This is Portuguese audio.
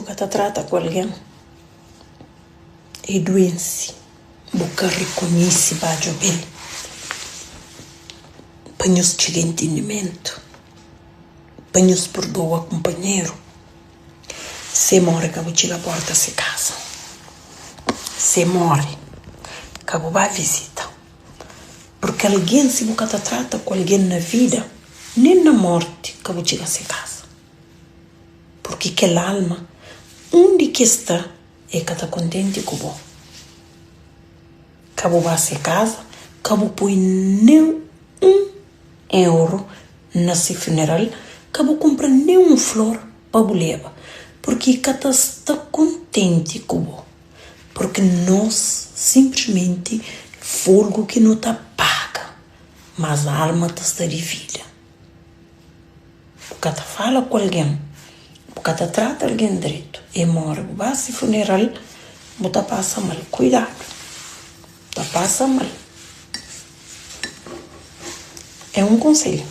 boca tá trata com alguém, é doença, boca reconhece bajo bem, panhos chega entendimento, panhos perdoa companheiro, se morre que chega a porta se casa, se morre que vai visita, porque alguém se boca tá trata com alguém na vida, nem na morte que chega se casa, porque aquela alma onde que está é que está contente com você. Cabo vai se casa, cabo põe nem €1 nesse funeral, cabo compra nem flor para levar, porque cada está contente com você, porque nós simplesmente fogo que não está paga, mas a alma está de vida. Porque fala com alguém, porque trata alguém direito, e morre, vai se funeral, você passa mal, cuidado, passa mal. É um conselho.